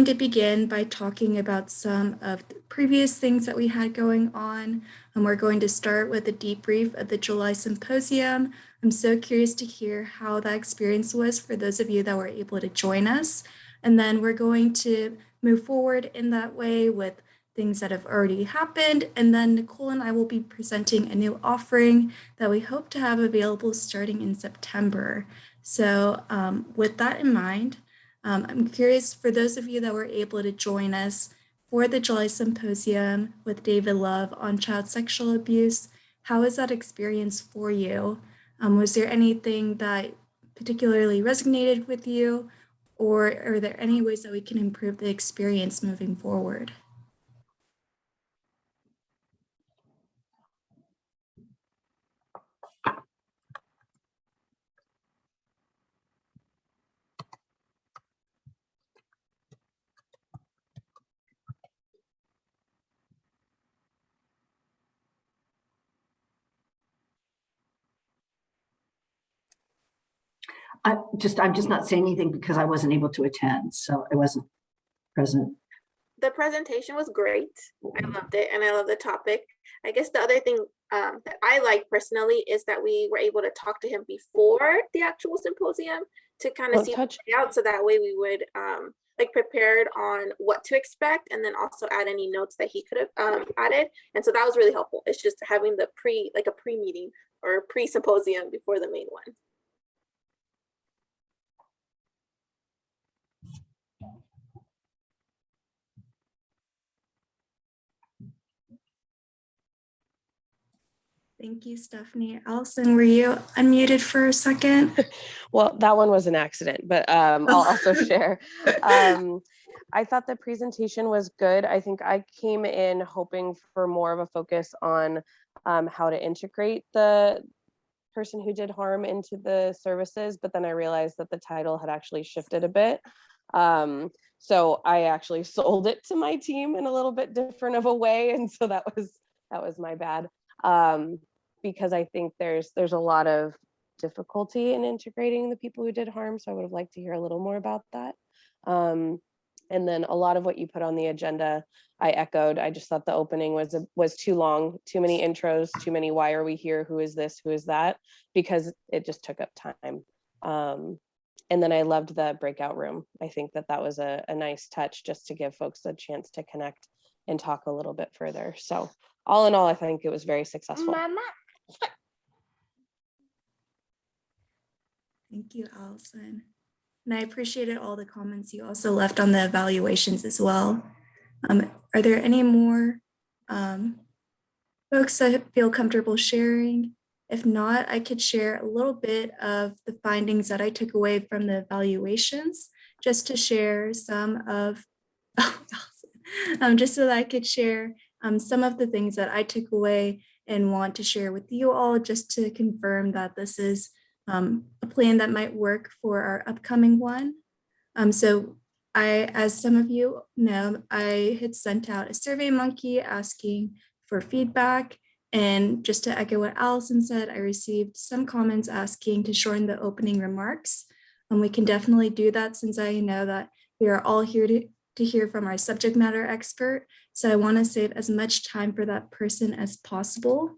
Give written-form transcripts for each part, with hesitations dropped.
to begin by talking about some of the previous things that we had going on. And we're going to start with a debrief of the July symposium. I'm so curious to hear how that experience was for those of you that were able to join us. And then we're going to move forward in that way with things that have already happened. And then Nicole and I will be presenting a new offering that we hope to have available starting in September. So with that in mind, I'm curious for those of you that were able to join us for the July Symposium with David Love on child sexual abuse, how was that experience for you? Was there anything that particularly resonated with you, or are there any ways that we can improve the experience moving forward? I'm just not saying anything because I wasn't able to attend, so I wasn't present. The presentation was great. I loved it, and I love the topic. I guess the other thing that I like personally is that we were able to talk to him before the actual symposium to kind of see it out, so that way we would like prepared on what to expect, and then also add any notes that he could have added. And so that was really helpful. It's just having the pre-meeting or pre-symposium before the main one. Thank you, Stephanie. Allison, were you unmuted for a second? Well, that one was an accident, but I'll also share. I thought the presentation was good. I think I came in hoping for more of a focus on how to integrate the person who did harm into the services, but then I realized that the title had actually shifted a bit. So I actually sold it to my team in a little bit different of a way, and so that was my bad. Because I think there's a lot of difficulty in integrating the people who did harm. So I would have liked to hear a little more about that. And then a lot of what you put on the agenda, I echoed. I just thought the opening was too long, too many intros, too many why are we here, who is this, who is that, because it just took up time. And then I loved the breakout room. I think that was a nice touch just to give folks a chance to connect and talk a little bit further. So all in all, I think it was very successful. Mama. Thank you, Allison. And I appreciated all the comments you also left on the evaluations as well. Are there any more folks that feel comfortable sharing? If not, I could share a little bit of the findings that I took away from the evaluations, just to share some of, just so that I could share some of the things that I took away and want to share with you all, just to confirm that this is a plan that might work for our upcoming one. So as some of you know, I had sent out a Survey Monkey asking for feedback. And just to echo what Allison said, I received some comments asking to shorten the opening remarks. And we can definitely do that, since I know that we are all here to hear from our subject matter expert. So I want to save as much time for that person as possible.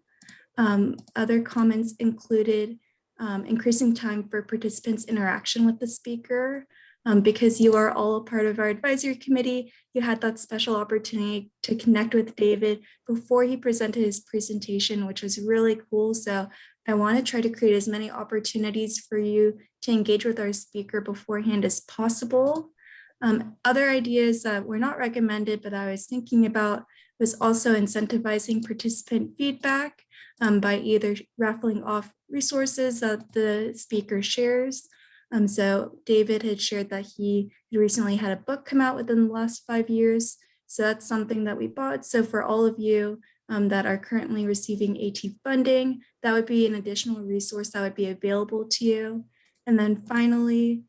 Other comments included increasing time for participants' interaction with the speaker. Because you are all a part of our advisory committee, you had that special opportunity to connect with David before he presented his presentation, which was really cool. So I want to try to create as many opportunities for you to engage with our speaker beforehand as possible. Other ideas that were not recommended, but I was thinking about, was also incentivizing participant feedback by either raffling off resources that the speaker shares. So David had shared that he had recently had a book come out within the last 5 years. So that's something that we bought. So for all of you that are currently receiving AT funding, that would be an additional resource that would be available to you. And then finally,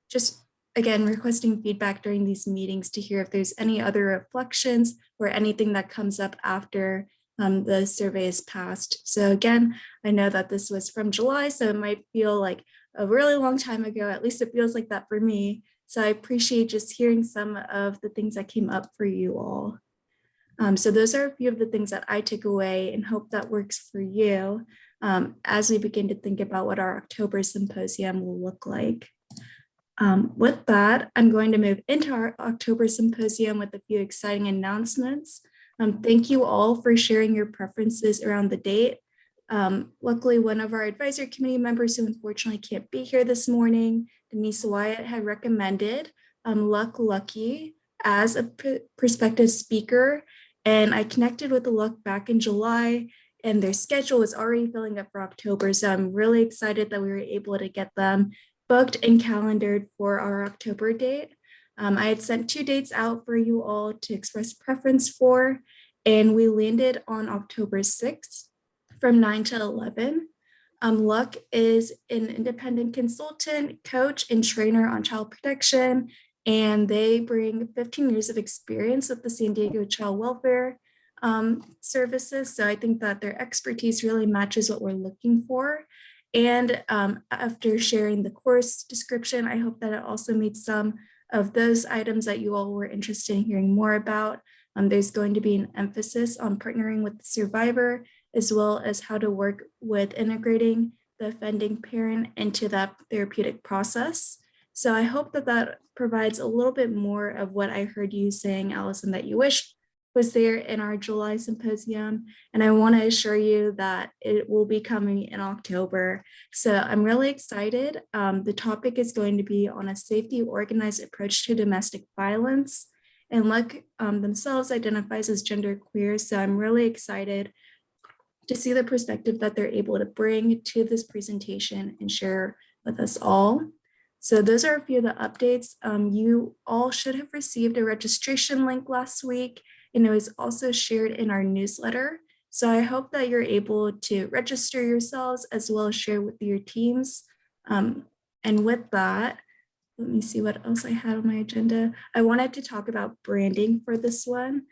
just again, requesting feedback during these meetings to hear if there's any other reflections or anything that comes up after the survey is passed. So again, I know that this was from July, so it might feel like a really long time ago. At least it feels like that for me. So I appreciate just hearing some of the things that came up for you all. So those are a few of the things that I took away and hope that works for you as we begin to think about what our October symposium will look like. With that, I'm going to move into our October symposium with a few exciting announcements. Thank you all for sharing your preferences around the date. Luckily, one of our advisory committee members who unfortunately can't be here this morning, Denise Wyatt, had recommended Lucky as a prospective speaker. And I connected with the Luck back in July, and their schedule was already filling up for October. So I'm really excited that we were able to get them booked and calendared for our October date. I had sent 2 dates out for you all to express preference for, and we landed on October 6th from 9 to 11. Luck is an independent consultant, coach, and trainer on child protection, and they bring 15 years of experience with the San Diego Child Welfare Services. So I think that their expertise really matches what we're looking for. And after sharing the course description, I hope that it also meets some of those items that you all were interested in hearing more about. There's going to be an emphasis on partnering with the survivor, as well as how to work with integrating the offending parent into that therapeutic process. So I hope that that provides a little bit more of what I heard you saying, Allison, that you wished was there in our July symposium. And I want to assure you that it will be coming in October. So I'm really excited. The topic is going to be on a safety organized approach to domestic violence. And Luck themselves identifies as genderqueer. So I'm really excited to see the perspective that they're able to bring to this presentation and share with us all. So those are a few of the updates. You all should have received a registration link last week, and it was also shared in our newsletter. So I hope that you're able to register yourselves as well as share with your teams. And with that, let me see what else I had on my agenda. I wanted to talk about branding for this one.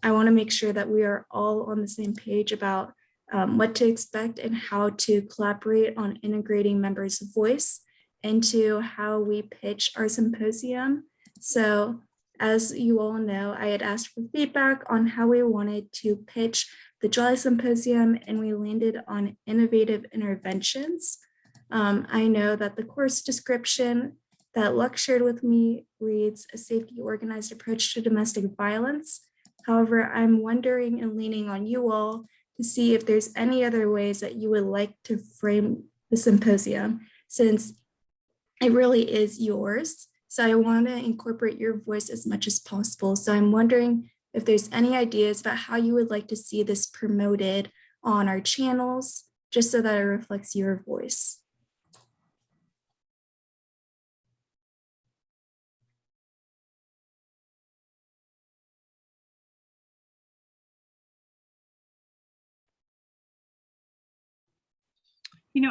I want to make sure that we are all on the same page about what to expect and how to collaborate on integrating members' voice into how we pitch our symposium. So as you all know, I had asked for feedback on how we wanted to pitch the July symposium, and we landed on innovative interventions. I know that the course description that Luck shared with me reads a safety organized approach to domestic violence. However, I'm wondering and leaning on you all to see if there's any other ways that you would like to frame the symposium, since it really is yours. So I want to incorporate your voice as much as possible. So I'm wondering if there's any ideas about how you would like to see this promoted on our channels, just so that it reflects your voice.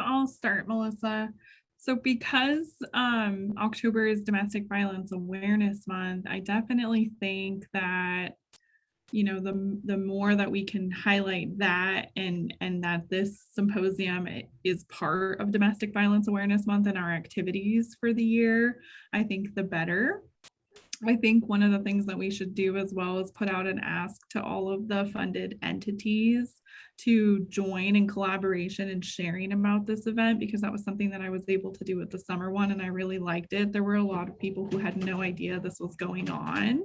I'll start, Melissa. So because October is Domestic Violence Awareness Month, I definitely think that, the more that we can highlight that and that this symposium is part of Domestic Violence Awareness Month and our activities for the year, I think the better. I think one of the things that we should do as well is put out an ask to all of the funded entities to join in collaboration and sharing about this event, because that was something that I was able to do with the summer one and I really liked it. There were a lot of people who had no idea this was going on.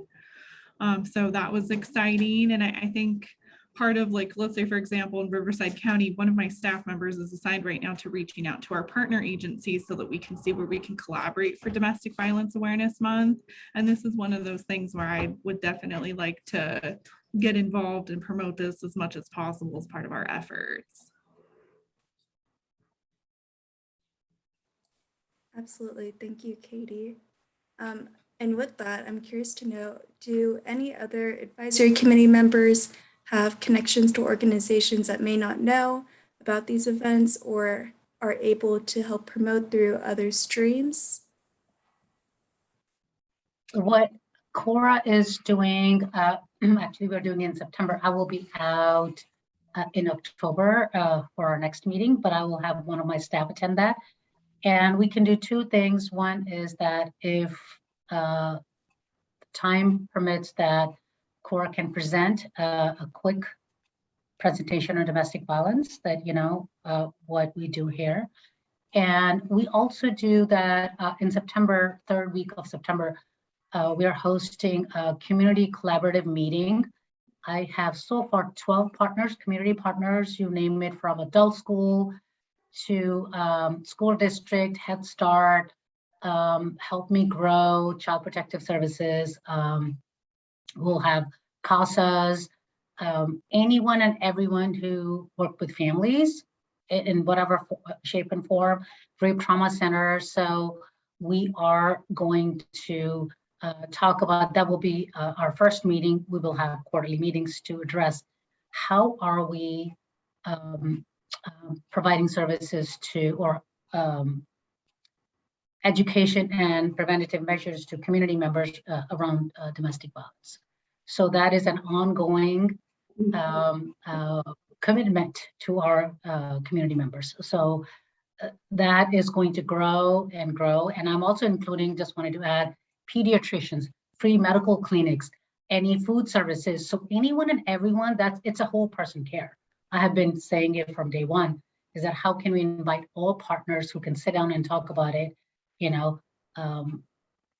So that was exciting. And I think part of, like, let's say, for example, in Riverside County, one of my staff members is assigned right now to reaching out to our partner agencies so that we can see where we can collaborate for Domestic Violence Awareness Month. And this is one of those things where I would definitely like to get involved and promote this as much as possible as part of our efforts. Absolutely. Thank you, Katie. And with that, I'm curious to know, do any other advisory committee members have connections to organizations that may not know about these events or are able to help promote through other streams? What Cora is doing, actually we're doing in September. I will be out in October for our next meeting, but I will have one of my staff attend that. And we can do two things. One is that if time permits, that Cora can present a quick presentation on domestic violence, that what we do here. And we also do that in September, third week of September, we are hosting a community collaborative meeting. I have so far 12 partners, community partners, you name it, from adult school to school district, Head Start, Help Me Grow, Child Protective Services. We'll have CASAs, anyone and everyone who work with families in whatever shape and form, rape trauma centers. So we are going to talk about, that will be our first meeting. We will have quarterly meetings to address how are we providing services to, or education and preventative measures to community members around domestic violence. So that is an ongoing commitment to our community members. So that is going to grow and grow. And I'm also including, just wanted to add, pediatricians, free medical clinics, any food services. So anyone and everyone, it's a whole person care. I have been saying it from day one, is that how can we invite all partners who can sit down and talk about it?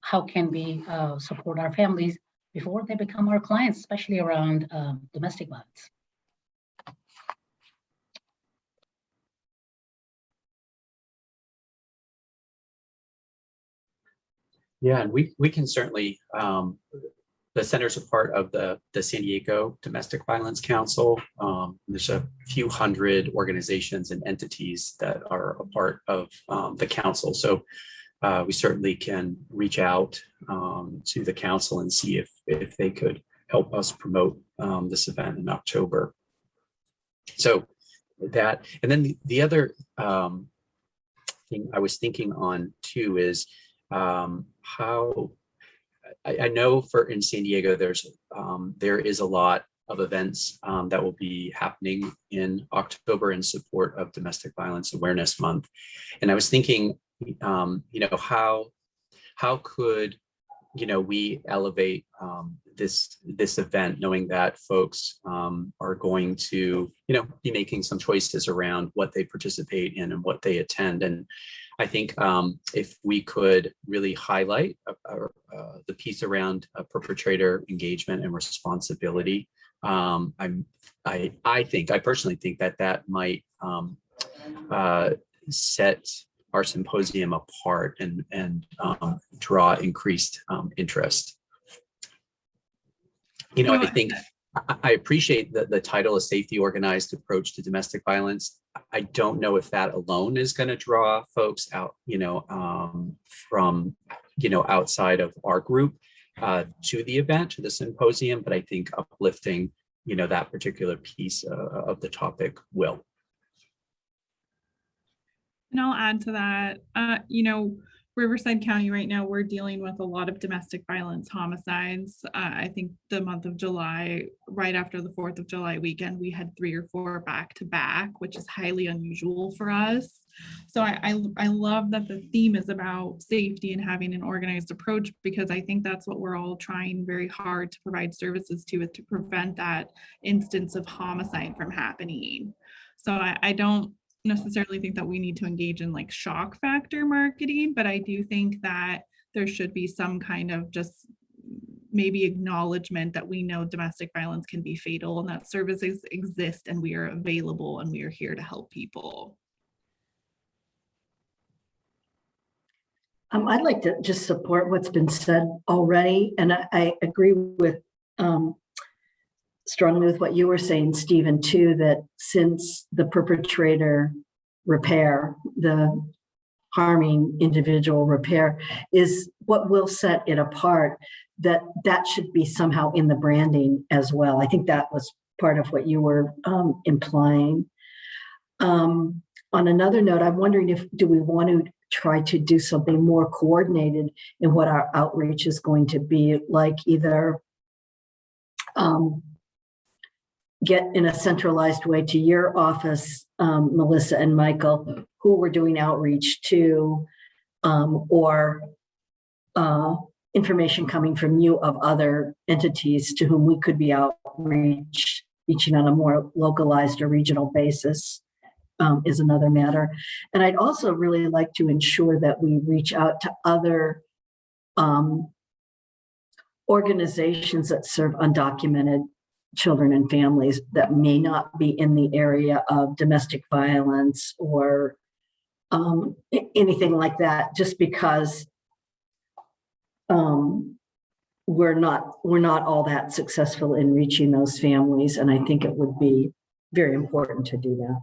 How can we support our families before they become our clients, especially around domestic violence? Yeah, and we can certainly, the center's a part of the San Diego Domestic Violence Council. There's a few hundred organizations and entities that are a part of the council. So we certainly can reach out to the council and see if they could help us promote this event in October. So that, and then the other thing I was thinking on too is how I know in San Diego there is a lot of events that will be happening in October in support of Domestic Violence Awareness Month, and I was thinking, how could we elevate this event, knowing that folks are going to be making some choices around what they participate in and what they attend. And I think if we could really highlight the piece around perpetrator engagement and responsibility, I personally think that might set our symposium apart and draw increased interest. I think I appreciate the title, A Safety Organized Approach to Domestic Violence. I don't know if that alone is going to draw folks out, from, outside of our group to the event, to the symposium, but I think uplifting, that particular piece of the topic will. And I'll add to that, Riverside County right now, we're dealing with a lot of domestic violence homicides. I think the month of July, right after the 4th of July weekend, we had 3 or 4 back to back, which is highly unusual for us. So I love that the theme is about safety and having an organized approach, because I think that's what we're all trying very hard to provide services to, is to prevent that instance of homicide from happening. So I don't necessarily think that we need to engage in like shock factor marketing, but I do think that there should be some kind of just maybe acknowledgement that we know domestic violence can be fatal and that services exist and we are available and we are here to help people. I'd like to just support what's been said already, and I agree with strongly with what you were saying, Stephen, too, that since the perpetrator repair, the harming individual repair is what will set it apart, that should be somehow in the branding as well. I think that was part of what you were implying. On another note, I'm wondering do we want to try to do something more coordinated in what our outreach is going to be, like either get in a centralized way to your office, Melissa and Michael, who we're doing outreach to, or information coming from you of other entities to whom we could be reaching on a more localized or regional basis is another matter. And I'd also really like to ensure that we reach out to other organizations that serve undocumented children and families that may not be in the area of domestic violence or anything like that, just because we're not all that successful in reaching those families, and I think it would be very important to do that.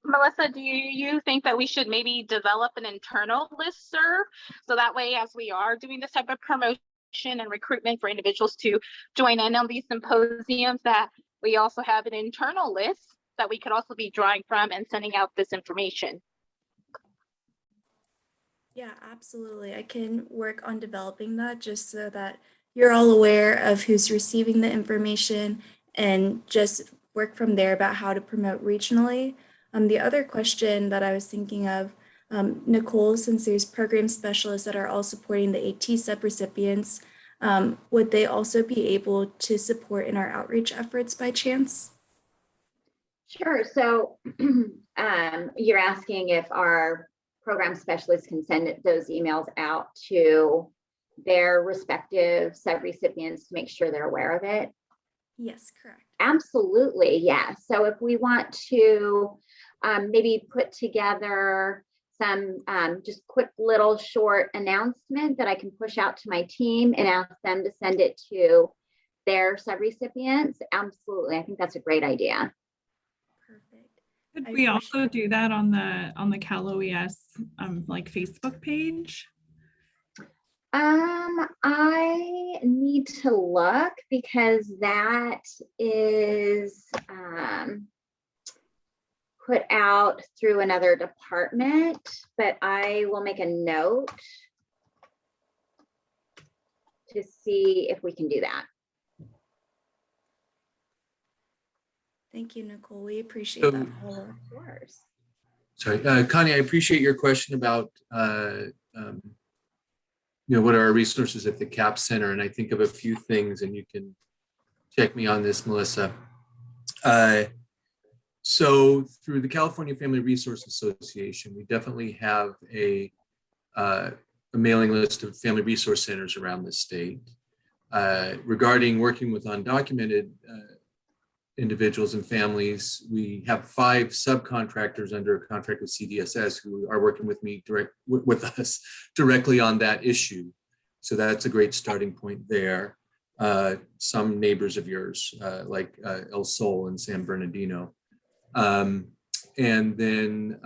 Melissa, do you think that we should maybe develop an internal listserv so that way, as we are doing this type of promotion and recruitment for individuals to join in on these symposiums, that we also have an internal list that we could also be drawing from and sending out this information? Yeah, absolutely. I can work on developing that just so that you're all aware of who's receiving the information and just work from there about how to promote regionally. The other question that I was thinking of, Nicole, since there's program specialists that are all supporting the AT subrecipients, would they also be able to support in our outreach efforts by chance? Sure. So you're asking if our program specialists can send those emails out to their respective subrecipients to make sure they're aware of it? Yes, correct. Absolutely, yes. So if we want to maybe put together some just quick little short announcement that I can push out to my team and ask them to send it to their subrecipients, absolutely. I think that's a great idea. Perfect. Could I we appreciate also do that on the Cal OES like Facebook page? I need to look because that is put out through another department, but I will make a note to see if we can do that. Thank you, Nicole. We appreciate that. Of course. Sorry, Connie, I appreciate your question about what are our resources at the CAP Center, and I think of a few things, and you can check me on this, Melissa. So through the California Family Resource Association, we definitely have a mailing list of family resource centers around the state. Regarding working with undocumented individuals and families, we have 5 subcontractors under a contract with CDSS who are working with me with us directly on that issue. So that's a great starting point there. Some neighbors of yours, like El Sol and San Bernardino. And then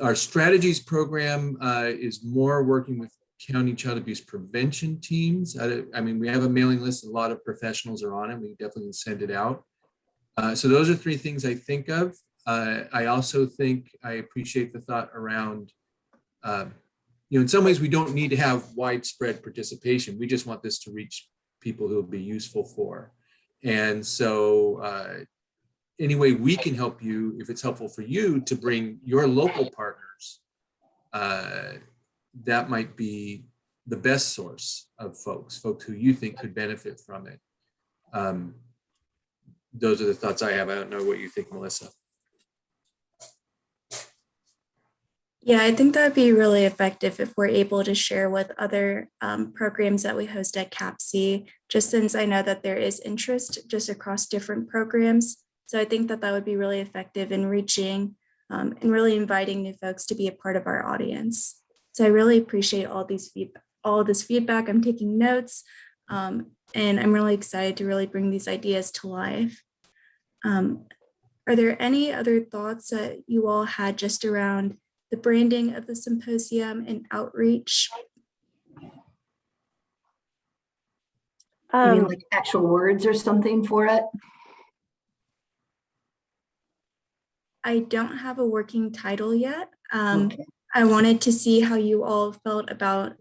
our strategies program is more working with county child abuse prevention teams. I mean, we have a mailing list, a lot of professionals are on it. We definitely can send it out. So those are 3 things I think of. I also think I appreciate the thought around, in some ways we don't need to have widespread participation. We just want this to reach people who will be useful for. And so any way we can help you, if it's helpful for you to bring your local partners, that might be the best source of folks who you think could benefit from it. Those are the thoughts I have. I don't know what you think, Melissa. Yeah, I think that would be really effective if we're able to share with other programs that we host at CAPC, just since I know that there is interest just across different programs. So I think that that would be really effective in reaching and really inviting new folks to be a part of our audience. So I really appreciate all this feedback. I'm taking notes, and I'm really excited to really bring these ideas to life. Are there any other thoughts that you all had just around the branding of the symposium and outreach? You mean like actual words or something for it? I don't have a working title yet. Okay. I wanted to see how you all felt about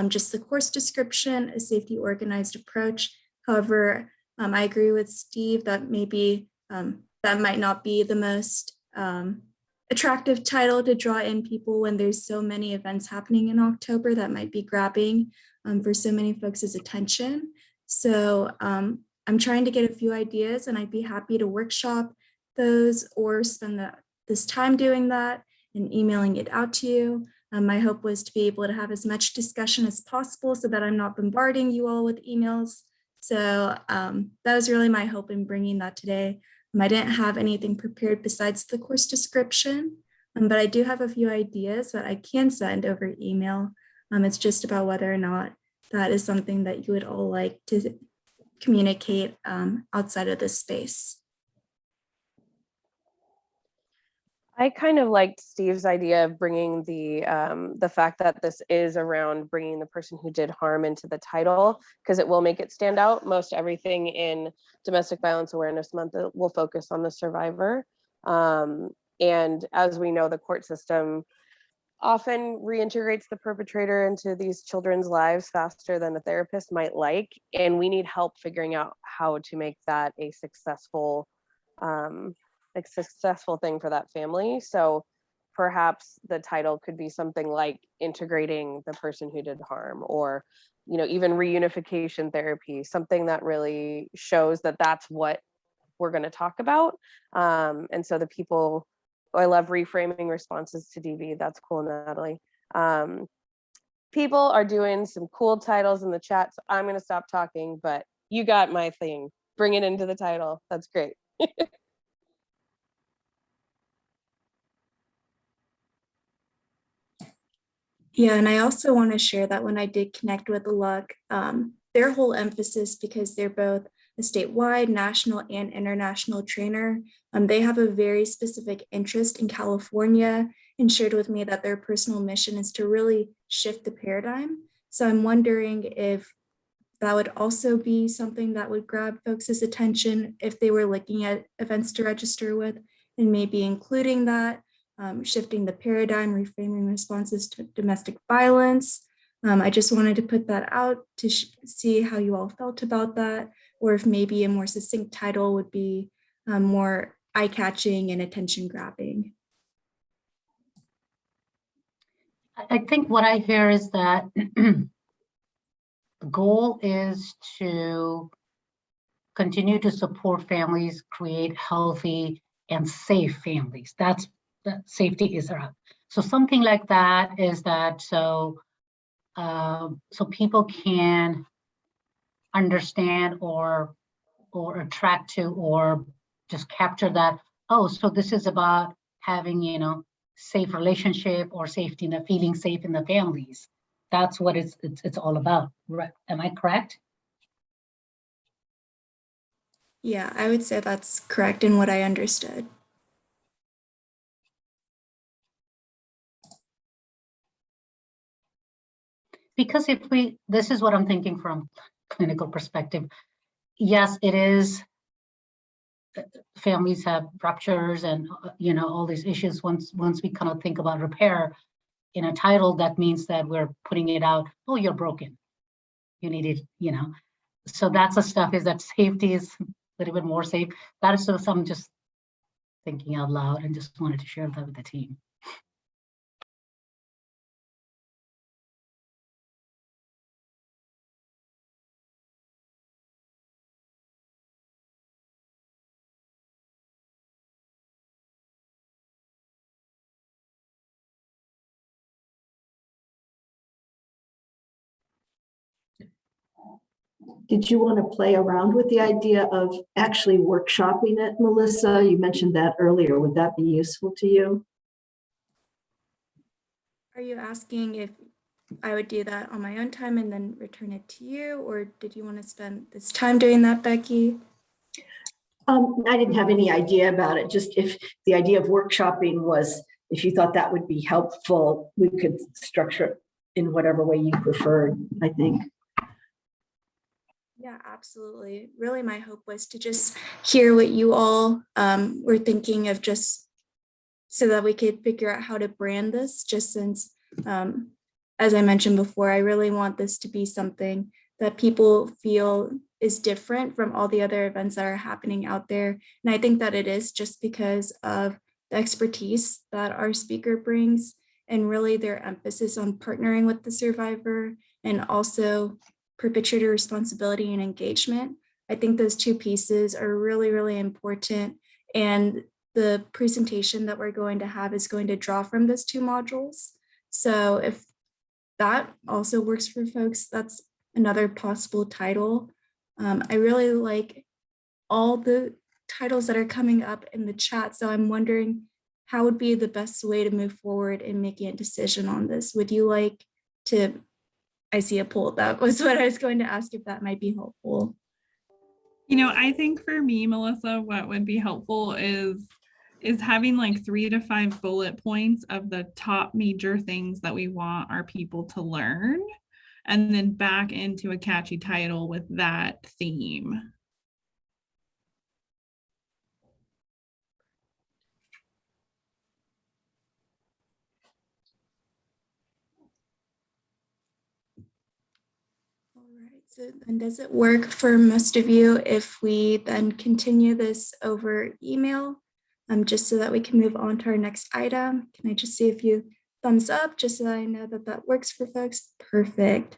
just the course description, a safety organized approach. However, I agree with Steve that maybe that might not be the most attractive title to draw in people when there's so many events happening in October that might be grabbing for so many folks' attention. So I'm trying to get a few ideas, and I'd be happy to workshop those or spend this time doing that and emailing it out to you. My hope was to be able to have as much discussion as possible so that I'm not bombarding you all with emails. So that was really my hope in bringing that today. I didn't have anything prepared besides the course description, but I do have a few ideas that I can send over email. It's just about whether or not that is something that you would all like to communicate outside of this space. I kind of liked Steve's idea of bringing the fact that this is around bringing the person who did harm into the title, because it will make it stand out. Most everything in Domestic Violence Awareness Month will focus on the survivor. And as we know, the court system often reintegrates the perpetrator into these children's lives faster than a therapist might like. And we need help figuring out how to make that a successful thing for that family. So perhaps the title could be something like integrating the person who did harm, or even reunification therapy, something that really shows that that's what we're going to talk about. And so the people, I love reframing responses to DV. That's cool, Natalie. People are doing some cool titles in the chat, so I'm going to stop talking, but you got my thing. Bring it into the title. That's great. Yeah, and I also want to share that when I did connect with Luck, their whole emphasis, because they're both a statewide, national, and international trainer, they have a very specific interest in California and shared with me that their personal mission is to really shift the paradigm. So I'm wondering if that would also be something that would grab folks' attention if they were looking at events to register with, and maybe including that. Shifting the paradigm, reframing responses to domestic violence. I just wanted to put that out to see how you all felt about that, or if maybe a more succinct title would be more eye-catching and attention-grabbing. I think what I hear is that the goal is to continue to support families, create healthy and safe families. That's that safety is around. So something like that is that so people can understand or attract to or just capture that, oh, so this is about having safe relationship or safety in the feeling safe in the families. That's what it's all about, right? Am I correct? Yeah, I would say that's correct in what I understood. Because this is what I'm thinking from clinical perspective. Yes, it is. Families have ruptures and all these issues. Once we kind of think about repair in a title, that means that we're putting it out. Oh, you're broken. You need it. So that's the stuff. Is that safety is a little bit more safe. That is sort of I'm just thinking out loud and just wanted to share that with the team. Did you want to play around with the idea of actually workshopping it, Melissa? You mentioned that earlier. Would that be useful to you? Are you asking if I would do that on my own time and then return it to you, or did you want to spend this time doing that, Becky? I didn't have any idea about it. Just if the idea of workshopping was, if you thought that would be helpful, we could structure it in whatever way you preferred, I think. Yeah, absolutely. Really, my hope was to just hear what you all were thinking of, just so that we could figure out how to brand this, just since, as I mentioned before, I really want this to be something that people feel is different from all the other events that are happening out there. And I think that it is just because of the expertise that our speaker brings and really their emphasis on partnering with the survivor and also perpetrator responsibility and engagement. I think those two pieces are really, really important. And the presentation that we're going to have is going to draw from those two modules. So if that also works for folks, that's another possible title. I really like all the titles that are coming up in the chat. So I'm wondering how would be the best way to move forward in making a decision on this? Would you like to, I see a poll, that was what I was going to ask if that might be helpful. You know, I think for me, Melissa, what would be helpful is having like 3 to 5 bullet points of the top major things that we want our people to learn, and then back into a catchy title with that theme. All right, so then does it work for most of you if we then continue this over email, just so that we can move on to our next item? Can I just see a few thumbs up just so that I know that that works for folks? Perfect.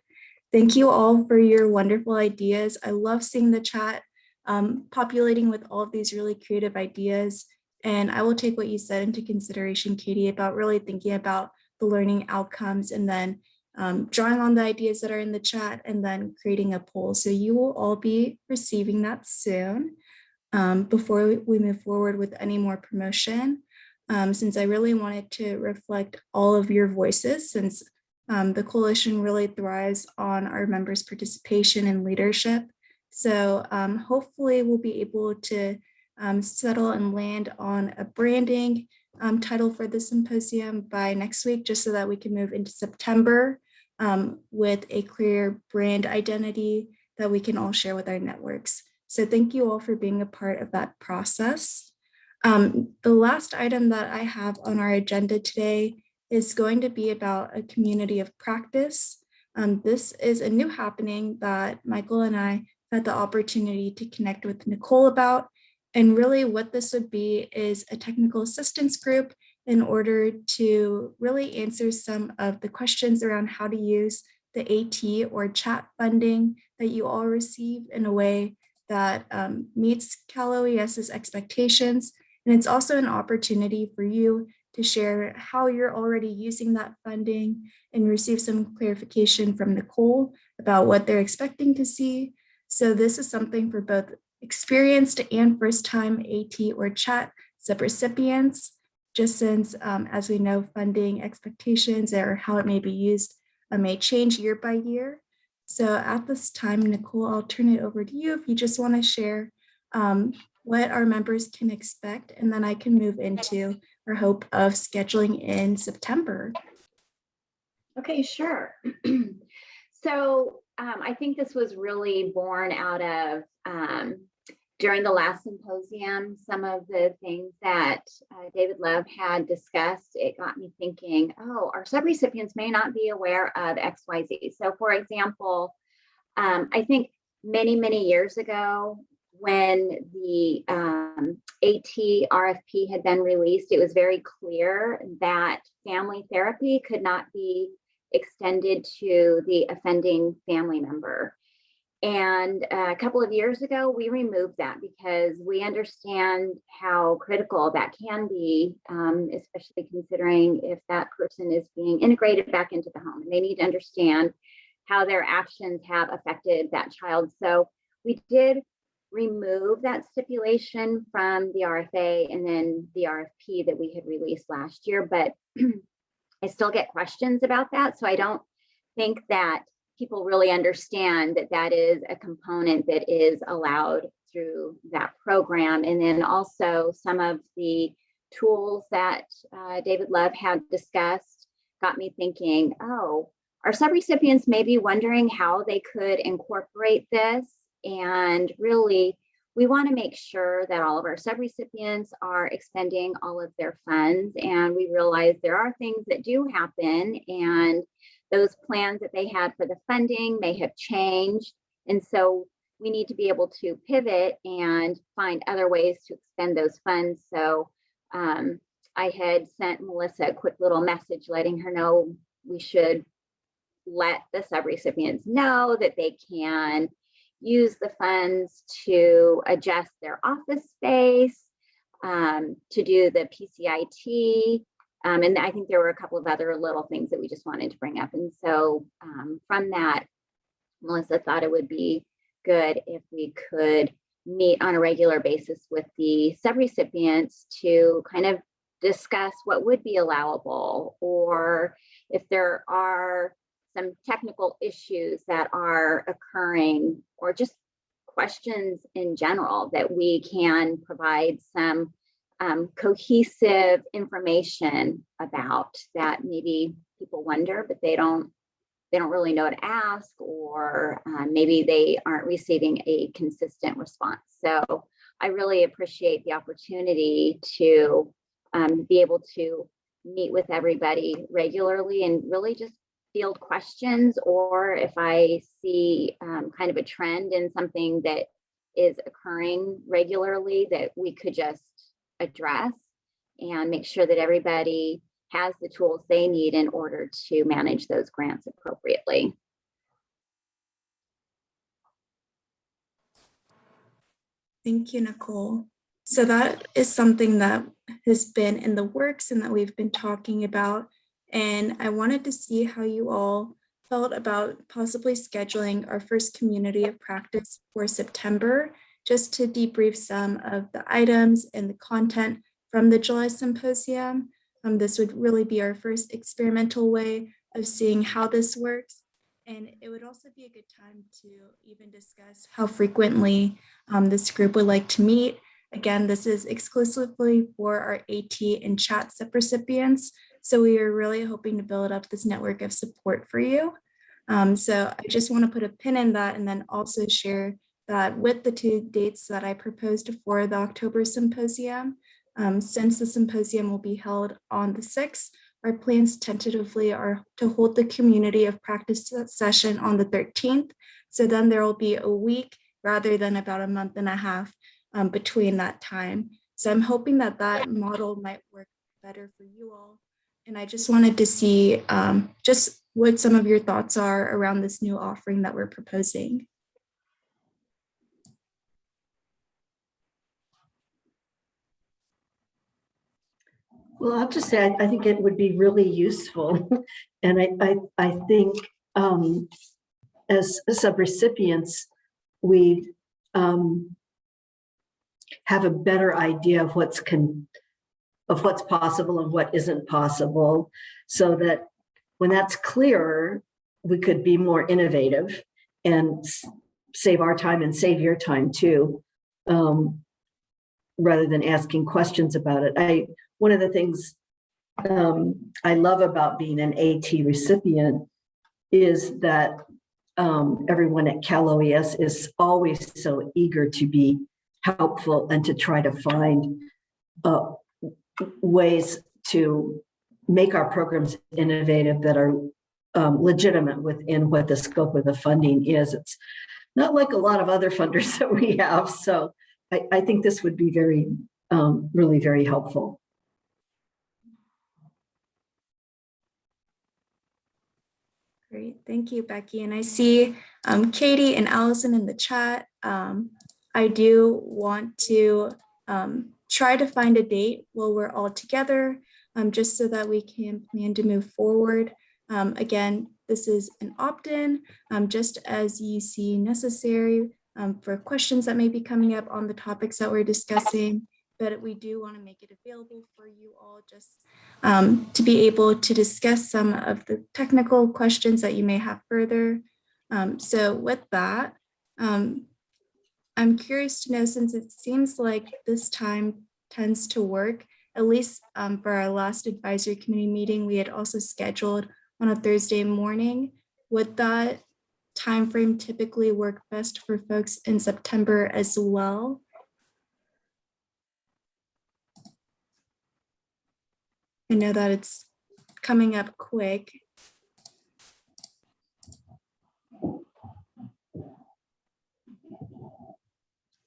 Thank you all for your wonderful ideas. I love seeing the chat populating with all of these really creative ideas. And I will take what you said into consideration, Katie, about really thinking about the learning outcomes and then drawing on the ideas that are in the chat and then creating a poll. So you will all be receiving that soon before we move forward with any more promotion. Since I really wanted to reflect all of your voices, since the coalition really thrives on our members' participation and leadership. So hopefully we'll be able to settle and land on a branding title for the symposium by next week, just so that we can move into September with a clear brand identity that we can all share with our networks. So thank you all for being a part of that process. The last item that I have on our agenda today is going to be about a community of practice. This is a new happening that Michael and I had the opportunity to connect with Nicole about. And really what this would be is a technical assistance group in order to really answer some of the questions around how to use the AT or chat funding that you all receive in a way that meets Cal OES's expectations. And it's also an opportunity for you to share how you're already using that funding and receive some clarification from Nicole about what they're expecting to see. So this is something for both experienced and first-time AT or chat subrecipients, just since, as we know, funding expectations or how it may be used may change year by year. So at this time, Nicole, I'll turn it over to you if you just want to share what our members can expect, and then I can move into our hope of scheduling in September. Okay, sure. So I think this was really born out of during the last symposium, some of the things that David Love had discussed. It got me thinking, oh, our subrecipients may not be aware of XYZ. So for example, I think many, many years ago, when the AT RFP had been released, it was very clear that family therapy could not be extended to the offending family member. And a couple of years ago, we removed that because we understand how critical that can be, especially considering if that person is being integrated back into the home. And they need to understand how their actions have affected that child. So we did remove that stipulation from the RFA and then the RFP that we had released last year, but I still get questions about that. So I don't think that people really understand that that is a component that is allowed through that program. And then also some of the tools that David Love had discussed got me thinking, oh, our subrecipients may be wondering how they could incorporate this. And really, we want to make sure that all of our subrecipients are expending all of their funds. And we realize there are things that do happen, and those plans that they had for the funding may have changed. And so we need to be able to pivot and find other ways to expend those funds. So I had sent Melissa a quick little message letting her know we should let the subrecipients know that they can use the funds to adjust their office space, to do the PCIT. And I think there were a couple of other little things that we just wanted to bring up. And so from that, Melissa thought it would be good if we could meet on a regular basis with the subrecipients to kind of discuss what would be allowable, or if there are some technical issues that are occurring, or just questions in general that we can provide some cohesive information about, that maybe people wonder, but they don't really know to ask, or maybe they aren't receiving a consistent response. So I really appreciate the opportunity to be able to meet with everybody regularly and really just field questions, or if I see kind of a trend in something that is occurring regularly that we could just address and make sure that everybody has the tools they need in order to manage those grants appropriately. Thank you, Nicole. So that is something that has been in the works and that we've been talking about. And I wanted to see how you all felt about possibly scheduling our first community of practice for September, just to debrief some of the items and the content from the July symposium. This would really be our first experimental way of seeing how this works. And it would also be a good time to even discuss how frequently this group would like to meet. Again, this is exclusively for our AT and chat subrecipients. So we are really hoping to build up this network of support for you. So I just want to put a pin in that, and then also share that with the 2 dates that I proposed for the October symposium, since the symposium will be held on the 6th, our plans tentatively are to hold the community of practice session on the 13th. So then there will be a week rather than about a month and a half between that time. So I'm hoping that that model might work better for you all. And I just wanted to see just what some of your thoughts are around this new offering that we're proposing. Well, I'll just say, I think it would be really useful. And I think as subrecipients, we have a better idea of what's possible and what isn't possible, so that when that's clearer, we could be more innovative and save our time and save your time too, rather than asking questions about it. One of the things I love about being an AT recipient is that everyone at Cal OES is always so eager to be helpful and to try to find ways to make our programs innovative that are legitimate within what the scope of the funding is. It's not like a lot of other funders that we have. So I think this would be really very helpful. Great, thank you, Becky. And I see Katie and Allison in the chat. I do want to try to find a date while we're all together, just so that we can plan to move forward. Again, this is an opt-in, just as you see necessary for questions that may be coming up on the topics that we're discussing. But we do want to make it available for you all, just to be able to discuss some of the technical questions that you may have further. So with that, I'm curious to know, since it seems like this time tends to work, at least for our last advisory committee meeting, we had also scheduled on a Thursday morning. Would that timeframe typically work best for folks in September as well? I know that it's coming up quick.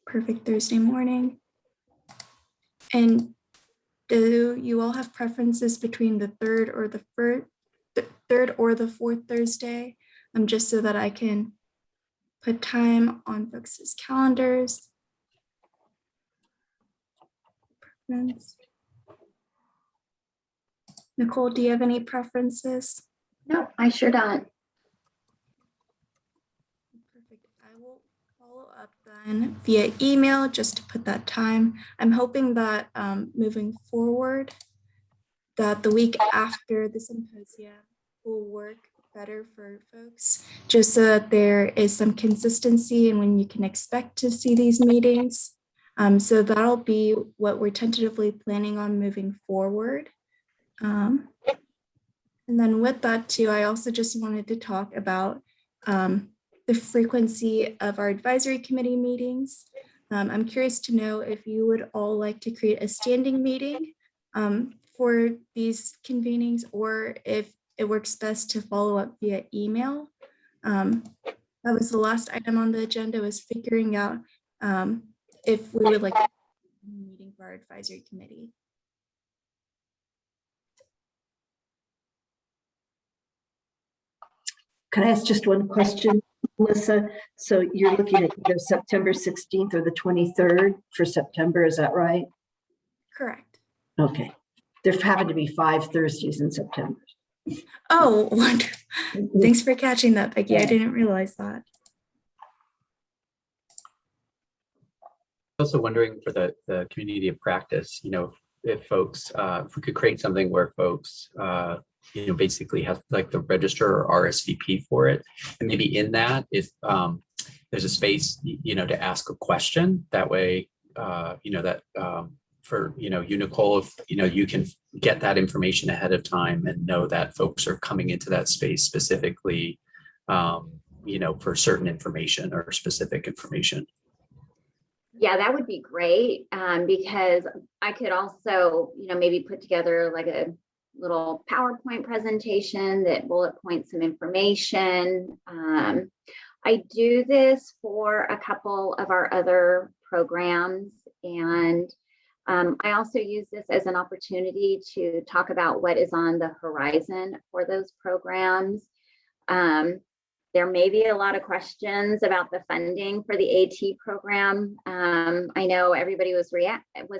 Perfect Thursday morning. And do you all have preferences between the third or the fourth Thursday? Just so that I can put time on folks' calendars. Preference. Nicole, do you have any preferences? No, I sure don't. Perfect. I will follow up then via email just to put that time. I'm hoping that moving forward, that the week after the symposium will work better for folks, just so that there is some consistency and when you can expect to see these meetings. So that'll be what we're tentatively planning on moving forward. And then with that too, I also just wanted to talk about the frequency of our advisory committee meetings. I'm curious to know if you would all like to create a standing meeting for these convenings, or if it works best to follow up via email. That was the last item on the agenda, was figuring out if we would like a meeting for our advisory committee. Can I ask just one question, Melissa? So you're looking at either September 16th or the 23rd for September, is that right? Correct. Okay. There happen to be 5 Thursdays in September. Oh, wonderful. Thanks for catching that, Becky. I didn't realize that. Also wondering for the community of practice, if folks, if we could create something where folks, basically have like the register or RSVP for it. And maybe in that, if there's a space, to ask a question, that way, for, you, Nicole, if, you can get that information ahead of time and know that folks are coming into that space specifically, for certain information or specific information. Yeah, that would be great, because I could also, maybe put together like a little PowerPoint presentation that bullet points some information. I do this for a couple of our other programs, and I also use this as an opportunity to talk about what is on the horizon for those programs. There may be a lot of questions about the funding for the AT program. I know everybody was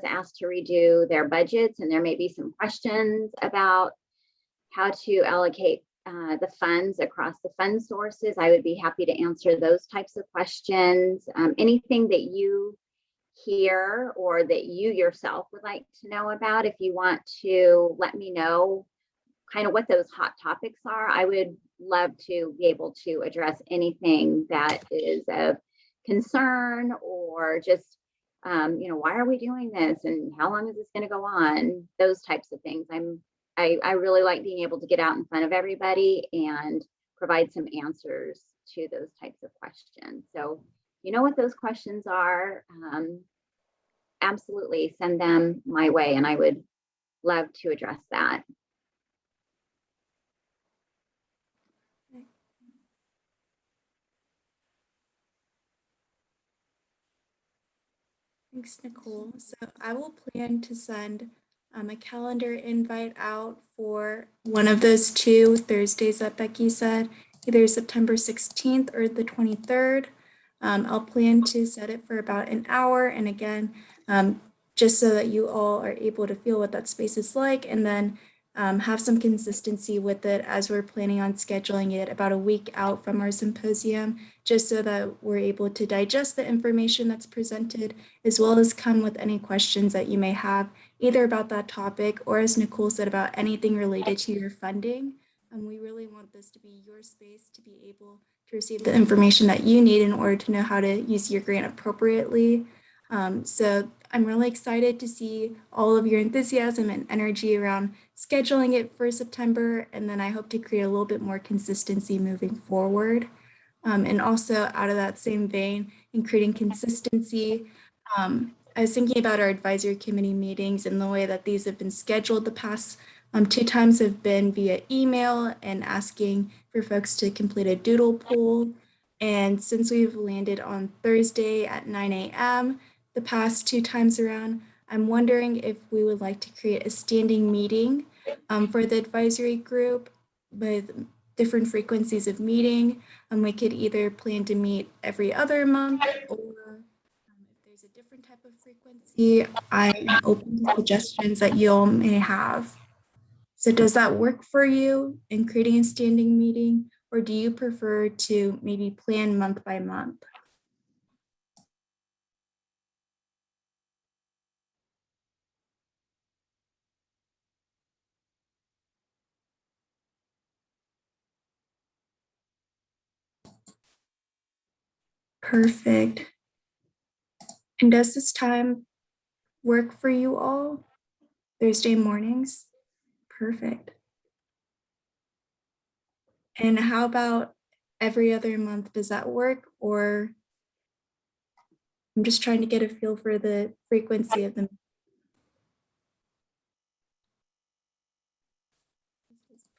asked to redo their budgets, and there may be some questions about how to allocate the funds across the fund sources. I would be happy to answer those types of questions. Anything that you hear or that you yourself would like to know about, if you want to let me know kind of what those hot topics are, I would love to be able to address anything that is of concern, or just, why are we doing this and how long is this going to go on? Those types of things. I really like being able to get out in front of everybody and provide some answers to those types of questions. So, what those questions are, absolutely send them my way, and I would love to address that. Thanks, Nicole. So I will plan to send a calendar invite out for one of those 2 Thursdays that Becky said, either September 16th or the 23rd. I'll plan to set it for about an hour. And again, just so that you all are able to feel what that space is like, and then have some consistency with it as we're planning on scheduling it about a week out from our symposium, just so that we're able to digest the information that's presented, as well as come with any questions that you may have, either about that topic or, as Nicole said, about anything related to your funding. We really want this to be your space to be able to receive the information that you need in order to know how to use your grant appropriately. So I'm really excited to see all of your enthusiasm and energy around scheduling it for September, and then I hope to create a little bit more consistency moving forward. And also, out of that same vein, in creating consistency, I was thinking about our advisory committee meetings and the way that these have been scheduled. The past 2 times have been via email and asking for folks to complete a doodle poll. And since we've landed on Thursday at 9 a.m. the past 2 times around, I'm wondering if we would like to create a standing meeting for the advisory group with different frequencies of meeting. We could either plan to meet every other month, or if there's a different type of frequency, I am open to suggestions that you all may have. So does that work for you in creating a standing meeting, or do you prefer to maybe plan month by month? Perfect. And does this time work for you all? Thursday mornings? Perfect. And how about every other month? Does that work? Or I'm just trying to get a feel for the frequency of them.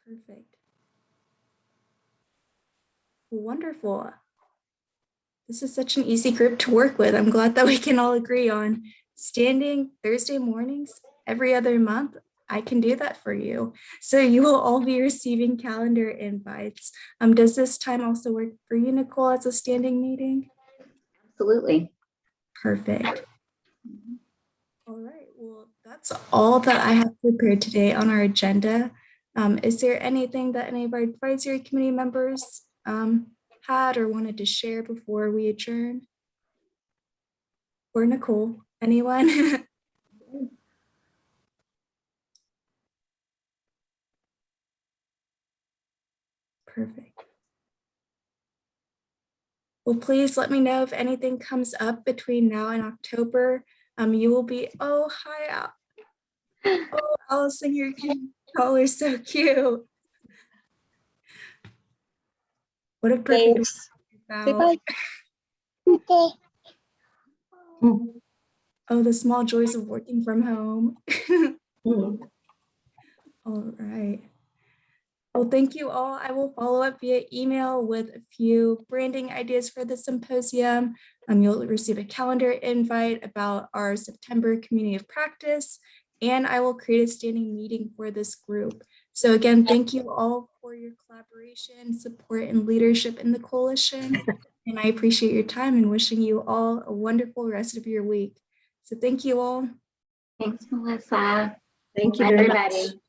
Perfect. Wonderful. This is such an easy group to work with. I'm glad that we can all agree on standing Thursday mornings every other month. I can do that for you. So you will all be receiving calendar invites. Does this time also work for you, Nicole, as a standing meeting? Absolutely. Perfect. All right, well, that's all that I have prepared today on our agenda. Is there anything that any of our advisory committee members had or wanted to share before we adjourn? Or Nicole, anyone? Perfect. Well, please let me know if anything comes up between now and October. You will be, oh, hi. Oh, Allison, your collar is so cute. What a perfect. Say bye. Oh, the small joys of working from home. All right. Well, thank you all. I will follow up via email with a few branding ideas for the symposium. You'll receive a calendar invite about our September community of practice, and I will create a standing meeting for this group. So again, thank you all for your collaboration, support, and leadership in the coalition. And I appreciate your time and wishing you all a wonderful rest of your week. So thank you all. Thanks, Melissa. Thank you Bye, very much. everybody.